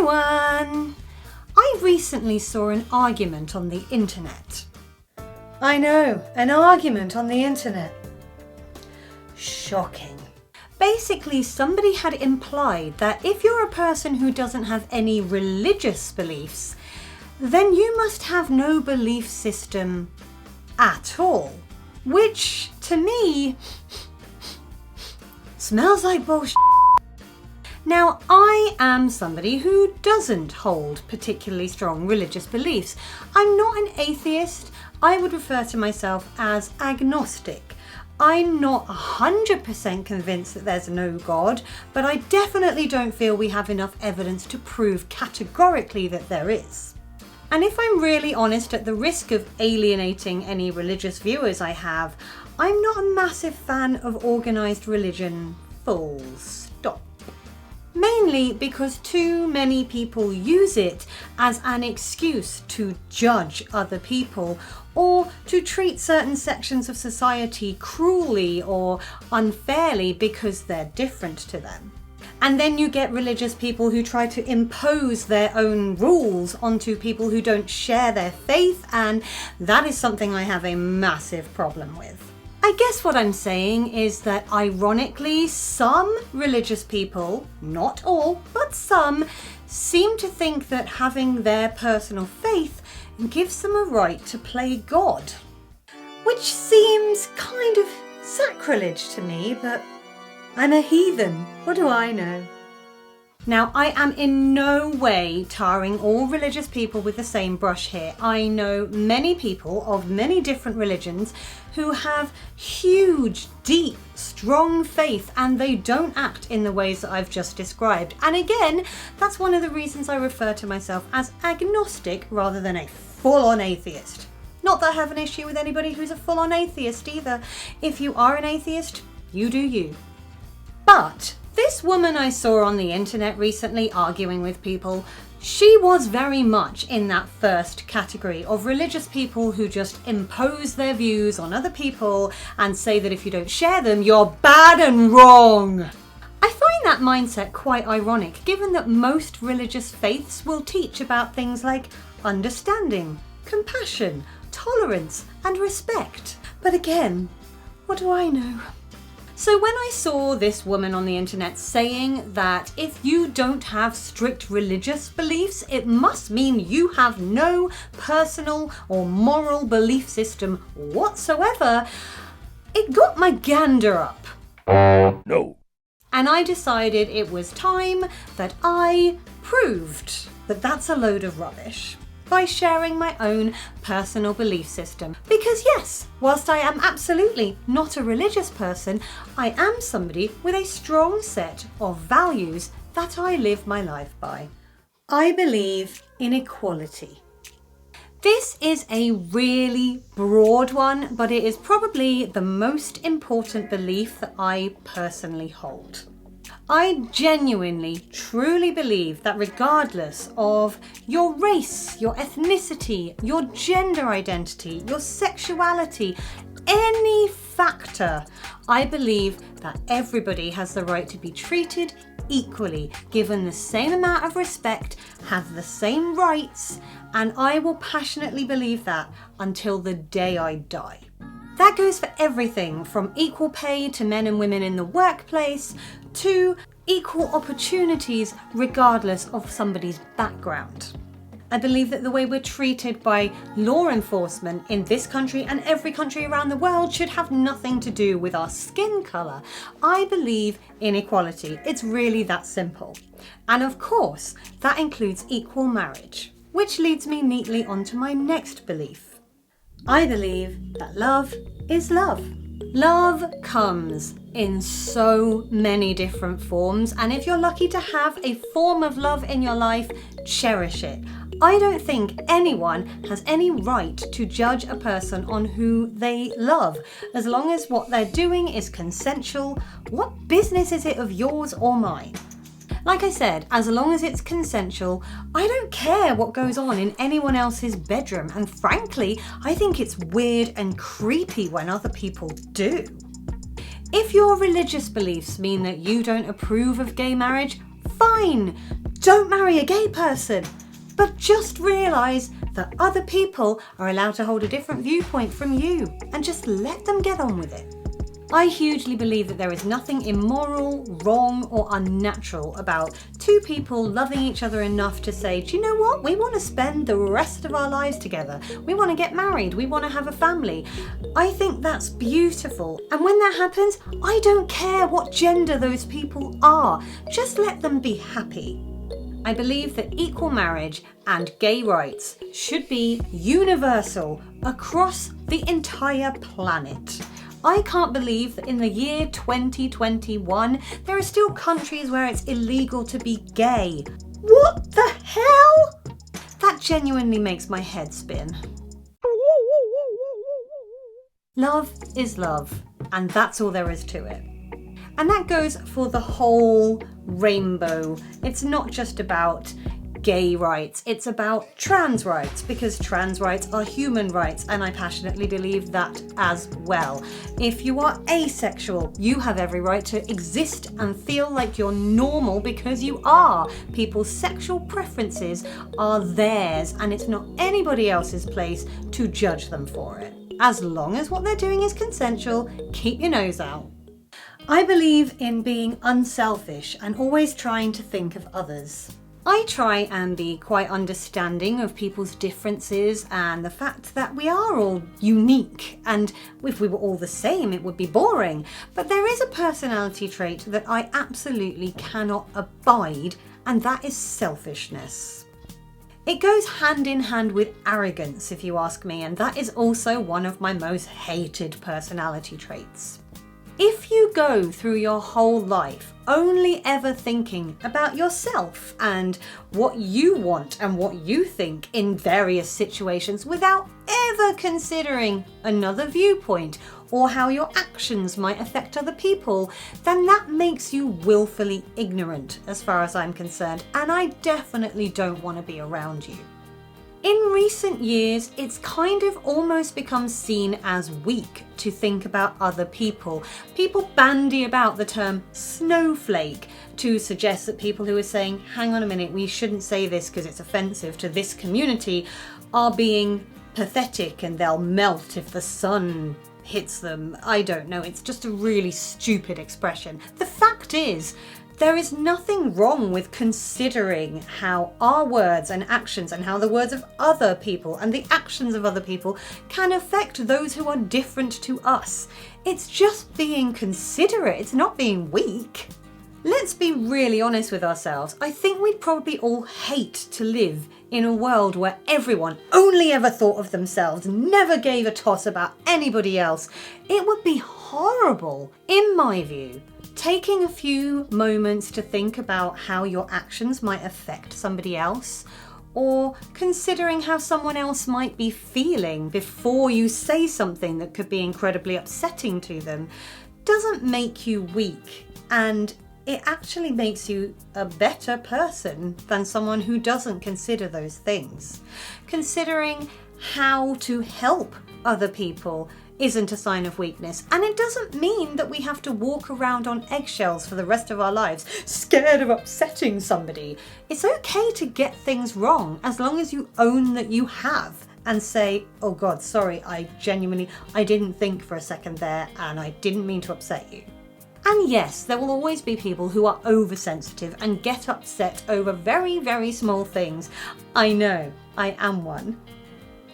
everyone! I recently saw an argument on the internet. I know, an argument on the internet. Shocking. Basically, somebody had implied that if you're a person who doesn't have any religious beliefs, then you must have no belief system at all. Which, to me, smells like bullshit. Now, I am somebody who doesn't hold particularly strong religious beliefs. I'm not an atheist. I would refer to myself as agnostic. I'm not 100% convinced that there's no God, but I definitely don't feel we have enough evidence to prove categorically that there is. And if I'm really honest, at the risk of alienating any religious viewers I have, I'm not a massive fan of organised religion, full stop. Mainly because too many people use it as an excuse to judge other people or to treat certain sections of society cruelly or unfairly because they're different to them. And then you get religious people who try to impose their own rules onto people who don't share their faith, and that is something I have a massive problem with. I guess what I'm saying is that ironically, some religious people, not all, but some, seem to think that having their personal faith gives them a right to play God. Which seems kind of sacrilege to me, but I'm a heathen. What do I know? Now, I am in no way tarring all religious people with the same brush here. I know many people of many different religions who have huge, deep, strong faith, and they don't act in the ways that I've just described. And again, that's one of the reasons I refer to myself as agnostic rather than a full-on atheist. Not that I have an issue with anybody who's a full-on atheist either. If you are an atheist, you do you. But this woman I saw on the internet recently arguing with people, she was very much in that first category of religious people who just impose their views on other people and say that if you don't share them, you're bad and wrong. I find that mindset quite ironic, given that most religious faiths will teach about things like understanding, compassion, tolerance, and respect. But again, what do I know? So when I saw this woman on the internet saying that if you don't have strict religious beliefs, it must mean you have no personal or moral belief system whatsoever, it got my gander up. No. And I decided it was time that I proved that that's a load of rubbish by sharing my own personal belief system. Because yes, whilst I am absolutely not a religious person, I am somebody with a strong set of values that I live my life by. I believe in equality. This is a really broad one, but it is probably the most important belief that I personally hold. I genuinely, truly believe that regardless of your race, your ethnicity, your gender identity, your sexuality, any factor, I believe that everybody has the right to be treated equally, given the same amount of respect, have the same rights, and I will passionately believe that until the day I die. That goes for everything from equal pay to men and women in the workplace to equal opportunities regardless of somebody's background. I believe that the way we're treated by law enforcement in this country and every country around the world should have nothing to do with our skin colour. I believe in equality. It's really that simple. And of course, that includes equal marriage, which leads me neatly onto my next belief. I believe that love is love. Love comes in so many different forms, and if you're lucky to have a form of love in your life, cherish it. I don't think anyone has any right to judge a person on who they love. As long as what they're doing is consensual, what business is it of yours or mine? Like I said, as long as it's consensual, I don't care what goes on in anyone else's bedroom, and frankly, I think it's weird and creepy when other people do. If your religious beliefs mean that you don't approve of gay marriage, fine, don't marry a gay person. But just realise that other people are allowed to hold a different viewpoint from you and just let them get on with it. I hugely believe that there is nothing immoral, wrong or unnatural about two people loving each other enough to say, do you know what? We want to spend the rest of our lives together. We want to get married. We want to have a family. I think that's beautiful. And when that happens, I don't care what gender those people are. Just let them be happy. I believe that equal marriage and gay rights should be universal across the entire planet. I can't believe that in the year 2021, there are still countries where it's illegal to be gay. What the hell? That genuinely makes my head spin. Love is love, and that's all there is to it. And that goes for the whole rainbow. It's not just about gay rights, it's about trans rights, because trans rights are human rights, and I passionately believe that as well. If you are asexual, you have every right to exist and feel like you're normal, because you are. People's sexual preferences are theirs, and it's not anybody else's place to judge them for it. As long as what they're doing is consensual, keep your nose out. I believe in being unselfish and always trying to think of others. I try and be quite understanding of people's differences and the fact that we are all unique, and if we were all the same it would be boring. But there is a personality trait that I absolutely cannot abide, and that is selfishness. It goes hand in hand with arrogance, if you ask me, and that is also one of my most hated personality traits. If you go through your whole life only ever thinking about yourself and what you want and what you think in various situations without ever considering another viewpoint or how your actions might affect other people, then that makes you willfully ignorant as far as I'm concerned, and I definitely don't want to be around you. In recent years, it's kind of almost become seen as weak to think about other people. People bandy about the term snowflake to suggest that people who are saying, hang on a minute, we shouldn't say this because it's offensive to this community, are being pathetic and they'll melt if the sun hits them. I don't know, it's just a really stupid expression. The fact is, there is nothing wrong with considering how our words and actions and how the words of other people and the actions of other people can affect those who are different to us. It's just being considerate, it's not being weak. Let's be really honest with ourselves. I think we'd probably all hate to live in a world where everyone only ever thought of themselves, never gave a toss about anybody else. It would be horrible, in my view. Taking a few moments to think about how your actions might affect somebody else, or considering how someone else might be feeling before you say something that could be incredibly upsetting to them, doesn't make you weak, and it actually makes you a better person than someone who doesn't consider those things. Considering how to help other people isn't a sign of weakness, and it doesn't mean that we have to walk around on eggshells for the rest of our lives, scared of upsetting somebody. It's okay to get things wrong as long as you own that you have and say, oh God, sorry, I didn't think for a second there and I didn't mean to upset you. And yes, there will always be people who are oversensitive and get upset over very, very small things. I know, I am one.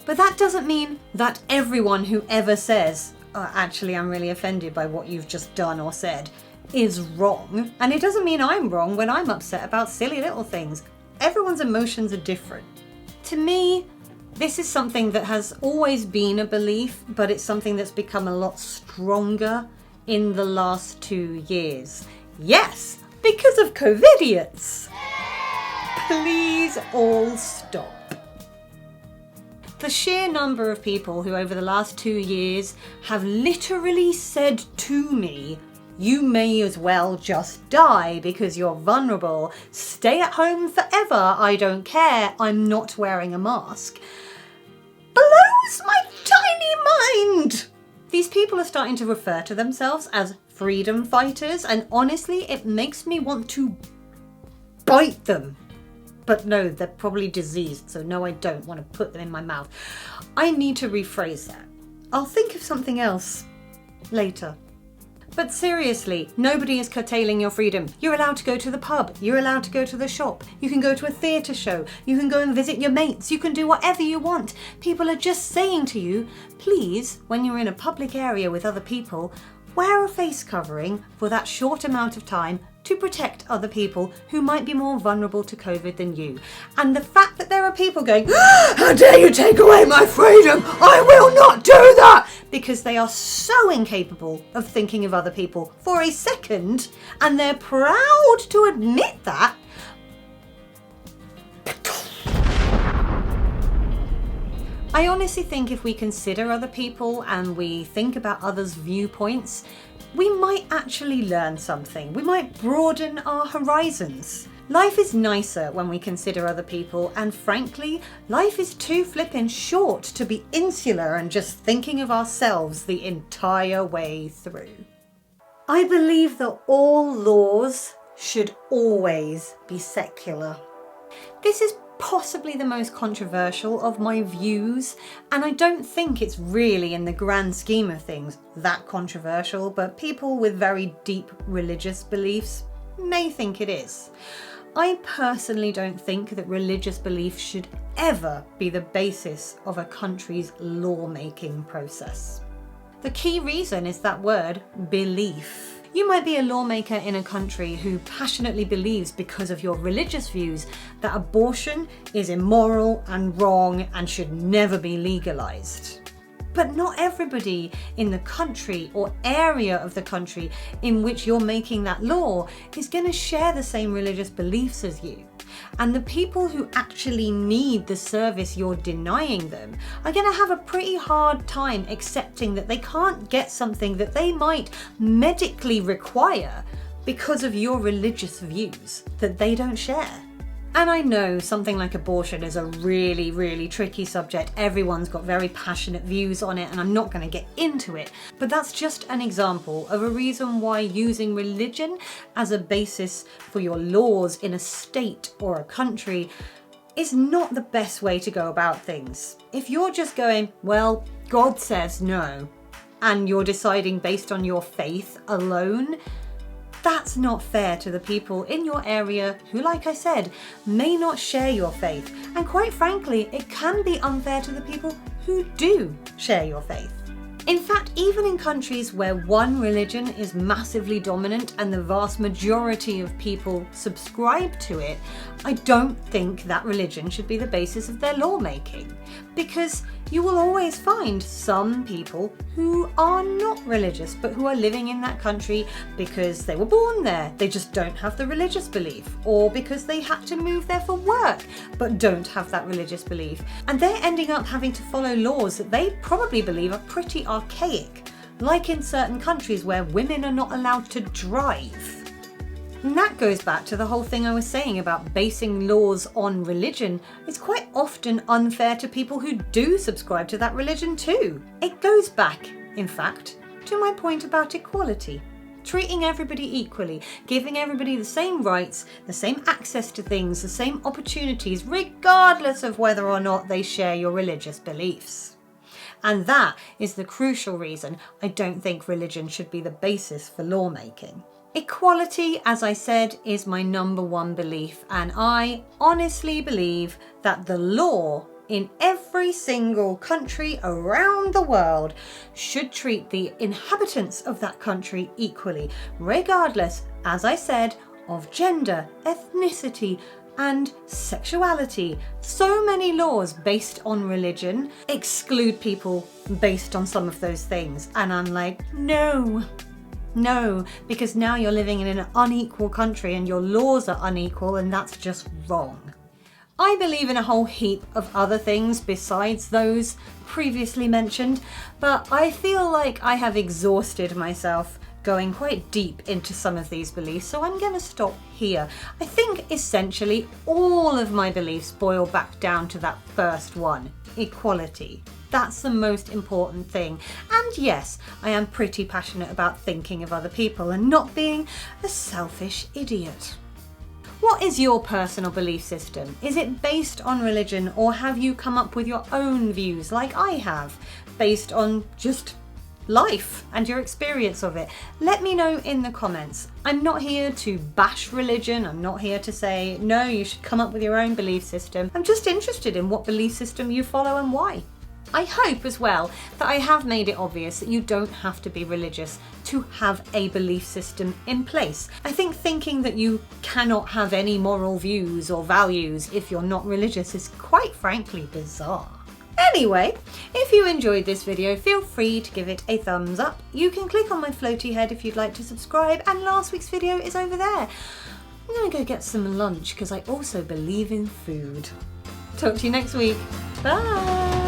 But that doesn't mean that everyone who ever says, oh, actually I'm really offended by what you've just done or said, is wrong. And it doesn't mean I'm wrong when I'm upset about silly little things. Everyone's emotions are different. To me, this is something that has always been a belief, but it's something that's become a lot stronger in the last 2 years. Yes, because of COVIDiots. Please all stop. The sheer number of people who over the last 2 years have literally said to me, you may as well just die because you're vulnerable. Stay at home forever. I don't care. I'm not wearing a mask. Blows my tiny mind. These people are starting to refer to themselves as freedom fighters, and honestly, it makes me want to bite them. but no, they're probably diseased, so no, I don't want to put them in my mouth. I need to rephrase that. I'll think of something else later. But seriously, nobody is curtailing your freedom. You're allowed to go to the pub, you're allowed to go to the shop, you can go to a theatre show, you can go and visit your mates, you can do whatever you want. People are just saying to you, please, when you're in a public area with other people, wear a face covering for that short amount of time to protect other people who might be more vulnerable to COVID than you. And the fact that there are people going, how dare you take away my freedom? I will not do that! Because they are so incapable of thinking of other people for a second, and they're proud to admit that. I honestly think if we consider other people and we think about others' viewpoints, we might actually learn something. We might broaden our horizons. Life is nicer when we consider other people, and frankly, life is too flippin' short to be insular and just thinking of ourselves the entire way through. I believe that all laws should always be secular. This is possibly the most controversial of my views, and I don't think it's really, in the grand scheme of things, that controversial, but people with very deep religious beliefs may think it is. I personally don't think that religious belief should ever be the basis of a country's lawmaking process. The key reason is that word, belief. You might be a lawmaker in a country who passionately believes, because of your religious views, that abortion is immoral and wrong and should never be legalized. But not everybody in the country or area of the country in which you're making that law is going to share the same religious beliefs as you. And the people who actually need the service you're denying them are going to have a pretty hard time accepting that they can't get something that they might medically require because of your religious views that they don't share. And I know something like abortion is a really, really tricky subject. Everyone's got very passionate views on it, and I'm not going to get into it. But that's just an example of a reason why using religion as a basis for your laws in a state or a country is not the best way to go about things. If you're just going, well, God says no, and you're deciding based on your faith alone, that's not fair to the people in your area who, like I said, may not share your faith. And quite frankly, it can be unfair to the people who do share your faith. In fact, even in countries where one religion is massively dominant and the vast majority of people subscribe to it, I don't think that religion should be the basis of their lawmaking. Because you will always find some people who are not religious, but who are living in that country because they were born there. They just don't have the religious belief, or because they had to move there for work, but don't have that religious belief. And they're ending up having to follow laws that they probably believe are pretty archaic, like in certain countries where women are not allowed to drive. And that goes back to the whole thing I was saying about basing laws on religion. It's quite often unfair to people who do subscribe to that religion too. It goes back, in fact, to my point about equality. Treating everybody equally, giving everybody the same rights, the same access to things, the same opportunities, regardless of whether or not they share your religious beliefs. And that is the crucial reason I don't think religion should be the basis for lawmaking. Equality, as I said, is my number one belief, and I honestly believe that the law in every single country around the world should treat the inhabitants of that country equally, regardless, as I said, of gender, ethnicity, and sexuality. So many laws based on religion exclude people based on some of those things, and I'm like, no, because now you're living in an unequal country and your laws are unequal, and that's just wrong. I believe in a whole heap of other things besides those previously mentioned, but I feel like I have exhausted myself going quite deep into some of these beliefs, so I'm going to stop here. I think essentially all of my beliefs boil back down to that first one, equality. That's the most important thing. And yes, I am pretty passionate about thinking of other people and not being a selfish idiot. What is your personal belief system? Is it based on religion, or have you come up with your own views like I have, based on just life and your experience of it? Let me know in the comments. I'm not here to bash religion. I'm not here to say, no, you should come up with your own belief system. I'm just interested in what belief system you follow and why. I hope as well that I have made it obvious that you don't have to be religious to have a belief system in place. I think thinking that you cannot have any moral views or values if you're not religious is quite frankly bizarre. Anyway, if you enjoyed this video, feel free to give it a thumbs up. You can click on my floaty head if you'd like to subscribe, and last week's video is over there. I'm gonna go get some lunch because I also believe in food. Talk to you next week. Bye!